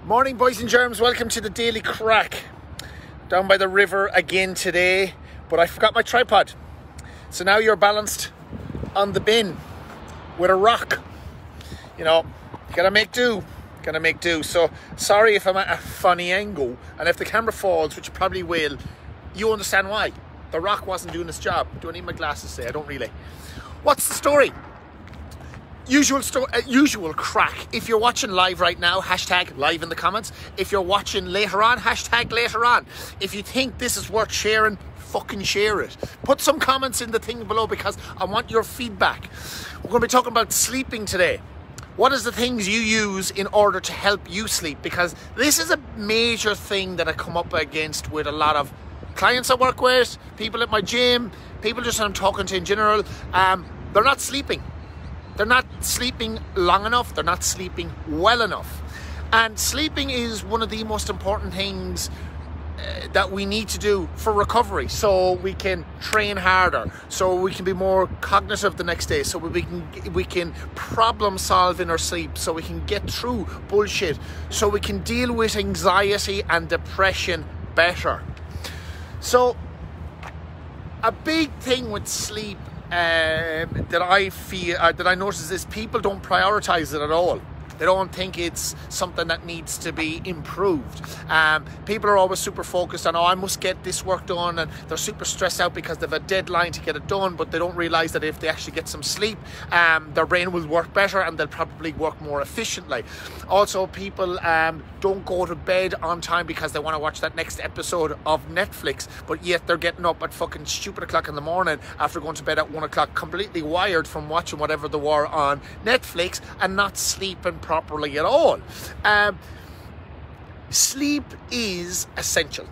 Morning, boys and germs. Welcome to the Daily Crack. Down by the river again today, but I forgot my tripod. So now you're balanced on the bin with a rock. You know, gotta make do. So sorry if I'm at a funny angle, and if the camera falls, which it probably will, you understand why. The rock wasn't doing its job. Do I need my glasses today? I don't really. What's the story? Usual crack. If you're watching live right now, hashtag live in the comments. If you're watching later on, hashtag later on. If you think this is worth sharing, fucking share it. Put some comments in the thing below because I want your feedback. We're going to be talking about sleeping today. What is the things you use in order to help you sleep? Because this is a major thing that I come up against with a lot of clients I work with, people at my gym, people just I'm talking to in general. They're not sleeping. They're not sleeping long enough. They're not sleeping well enough. And sleeping is one of the most important things that we need to do for recovery, so we can train harder, so we can be more cognitive the next day, so we can problem solve in our sleep, so we can get through bullshit, so we can deal with anxiety and depression better. So a big thing with sleep that I notice is people don't prioritize it at all. They don't think it's something that needs to be improved. People are always super focused on, I must get this work done, and they're super stressed out because they have a deadline to get it done, but they don't realize that if they actually get some sleep, their brain will work better and they'll probably work more efficiently. Also, people don't go to bed on time because they want to watch that next episode of Netflix, but yet they're getting up at fucking stupid o'clock in the morning after going to bed at 1 o'clock, completely wired from watching whatever they were on Netflix and not sleeping properly at all. Sleep is essential.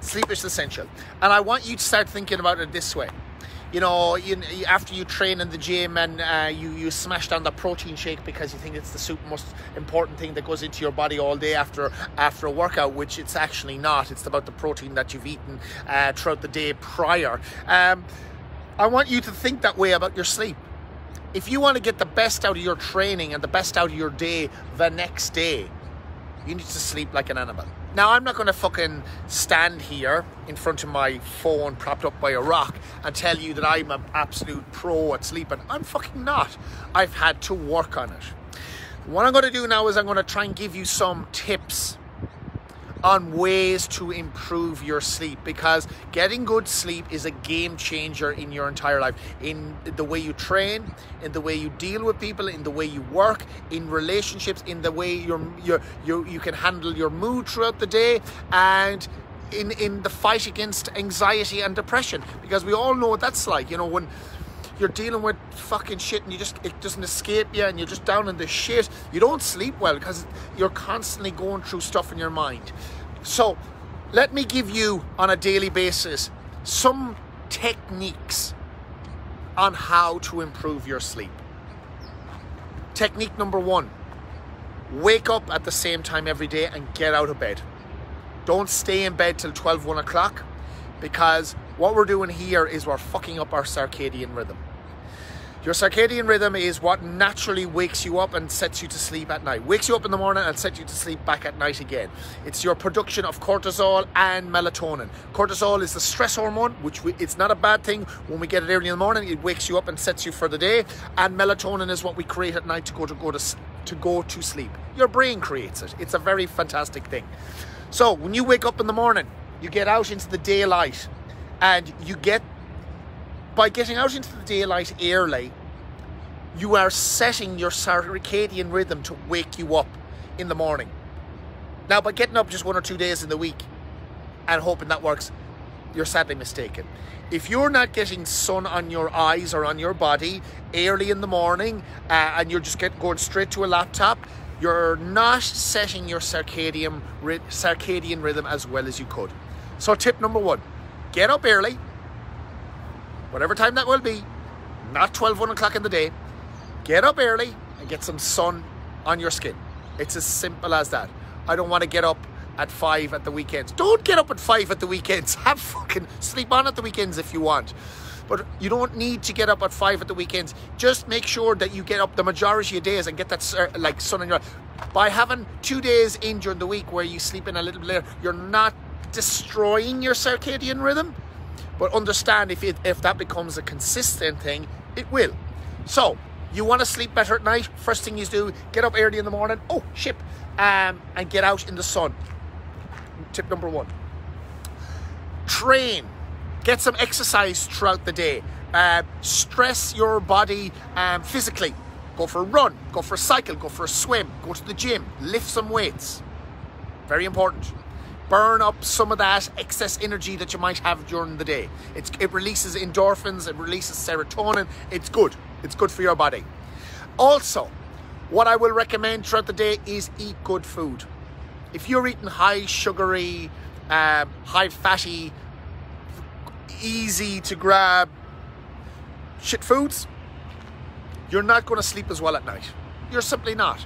Sleep is essential. And I want you to start thinking about it this way. You know, after you train in the gym and you smash down the protein shake because you think it's the super most important thing that goes into your body all day after a workout, which it's actually not. It's about the protein that you've eaten throughout the day prior. I want you to think that way about your sleep. If you want to get the best out of your training and the best out of your day the next day, you need to sleep like an animal. Now, I'm not going to fucking stand here in front of my phone propped up by a rock and tell you that I'm an absolute pro at sleeping. I'm fucking not. I've had to work on it. What I'm going to do now is I'm going to try and give you some tips on ways to improve your sleep, because getting good sleep is a game changer in your entire life, in the way you train, in the way you deal with people, in the way you work, in relationships, in the way you can handle your mood throughout the day, and in the fight against anxiety and depression, because we all know what that's like. You know, when you're dealing with fucking shit and it doesn't escape you and you're just down in the shit, you don't sleep well because you're constantly going through stuff in your mind. So let me give you on a daily basis some techniques on how to improve your sleep. Technique number 1, wake up at the same time every day and get out of bed. Don't stay in bed till 12, 1 o'clock, because what we're doing here is we're fucking up our circadian rhythm. Your circadian rhythm is what naturally wakes you up and sets you to sleep at night. Wakes you up in the morning and sets you to sleep back at night again. It's your production of cortisol and melatonin. Cortisol is the stress hormone, it's not a bad thing. When we get it early in the morning, it wakes you up and sets you for the day. And melatonin is what we create at night to go to sleep. Your brain creates it. It's a very fantastic thing. So when you wake up in the morning, you get out into the daylight, and by getting out into the daylight early, you are setting your circadian rhythm to wake you up in the morning. Now, by getting up just 1 or 2 days in the week and hoping that works, you're sadly mistaken. If you're not getting sun on your eyes or on your body early in the morning, and you're just going straight to a laptop, you're not setting your circadian rhythm as well as you could. So tip number 1, get up early, whatever time that will be, not 12, 1 o'clock in the day. Get up early and get some sun on your skin. It's as simple as that. I don't want to get up at 5 at the weekends. Don't get up at 5 at the weekends. Have fucking sleep on at the weekends if you want. But you don't need to get up at 5 at the weekends. Just make sure that you get up the majority of days and get that like sun in your... By having 2 days in during the week where you sleep in a little bit later, you're not destroying your circadian rhythm. But understand if that becomes a consistent thing, it will. So, you want to sleep better at night? First thing you do, get up early in the morning. Oh, shit. And get out in the sun. Tip number 1. Train. Get some exercise throughout the day. Stress your body physically. Go for a run, go for a cycle, go for a swim, go to the gym, lift some weights. Very important. Burn up some of that excess energy that you might have during the day. It releases endorphins, it releases serotonin. It's good. It's good for your body. Also, what I will recommend throughout the day is eat good food. If you're eating high sugary, high fatty, easy to grab shit foods, you're not going to sleep as well at night. You're simply not.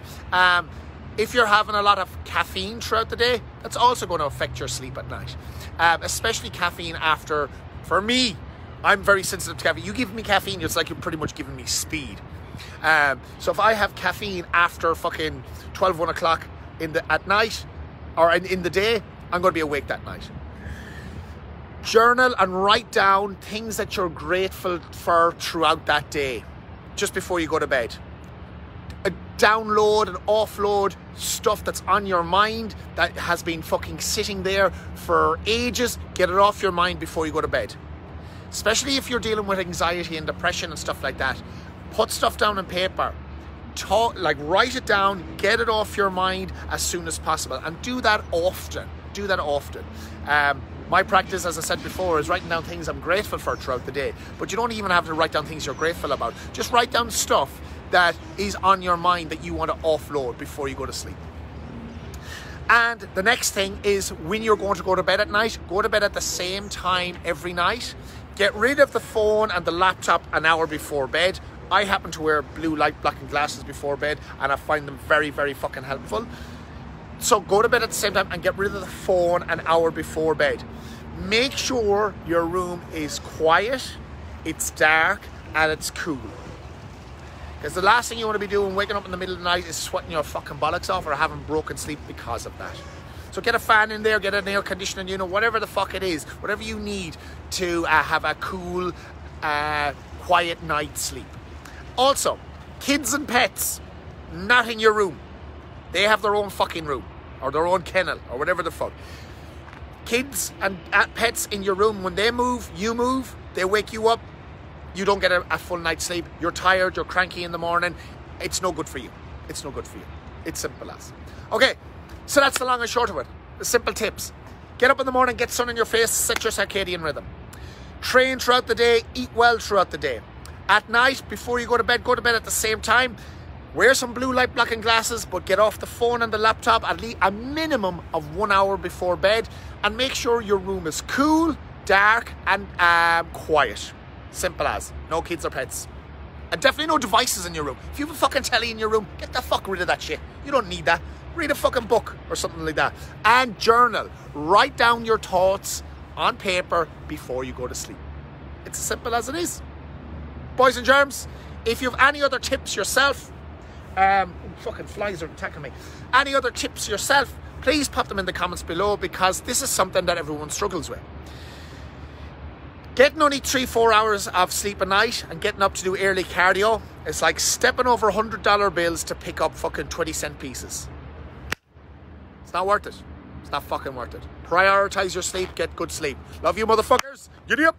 If you're having a lot of caffeine throughout the day, that's also going to affect your sleep at night. Especially caffeine after, for me, I'm very sensitive to caffeine. You give me caffeine, it's like you're pretty much giving me speed. So if I have caffeine after fucking 12, 1 o'clock at night, or in the day, I'm going to be awake that night. Journal and write down things that you're grateful for throughout that day, just before you go to bed. Download and offload stuff that's on your mind that has been fucking sitting there for ages. Get it off your mind before you go to bed. Especially if you're dealing with anxiety and depression and stuff like that. Put stuff down on paper. Write it down, get it off your mind as soon as possible, and do that often. Do that often. My practice, as I said before, is writing down things I'm grateful for throughout the day. But you don't even have to write down things you're grateful about. Just write down stuff that is on your mind that you want to offload before you go to sleep. And the next thing is, when you're going to go to bed at night, go to bed at the same time every night. Get rid of the phone and the laptop an hour before bed. I happen to wear blue light blocking glasses before bed, and I find them very, very fucking helpful. So go to bed at the same time and get rid of the phone an hour before bed. Make sure your room is quiet, it's dark, and it's cool. Because the last thing you want to be doing waking up in the middle of the night is sweating your fucking bollocks off or having broken sleep because of that. So get a fan in there, get an air conditioning unit, whatever the fuck it is, whatever you need to have a cool, quiet night's sleep. Also, kids and pets, not in your room. They have their own fucking room, or their own kennel, or whatever the fuck. Kids and pets in your room, when they move, you move, they wake you up, you don't get a full night's sleep, you're tired, you're cranky in the morning, it's no good for you. It's no good for you. It's simple as. Okay, so that's the long and short of it. The simple tips. Get up in the morning, get sun in your face, set your circadian rhythm. Train throughout the day, eat well throughout the day. At night, before you go to bed at the same time. Wear some blue light blocking glasses, but get off the phone and the laptop at least a minimum of 1 hour before bed, and make sure your room is cool, dark, and quiet. Simple as. No kids or pets. And definitely no devices in your room. If you have a fucking telly in your room, get the fuck rid of that shit. You don't need that. Read a fucking book or something like that. And journal. Write down your thoughts on paper before you go to sleep. It's as simple as it is. Boys and germs, if you have any other tips yourself, fucking flies are attacking me. Any other tips yourself, please pop them in the comments below, because this is something that everyone struggles with. Getting only 3-4 hours of sleep a night and getting up to do early cardio is like stepping over $100 bills to pick up fucking 20-cent pieces. It's not worth it. It's not fucking worth it. Prioritize your sleep, get good sleep. Love you, motherfuckers. Giddy up.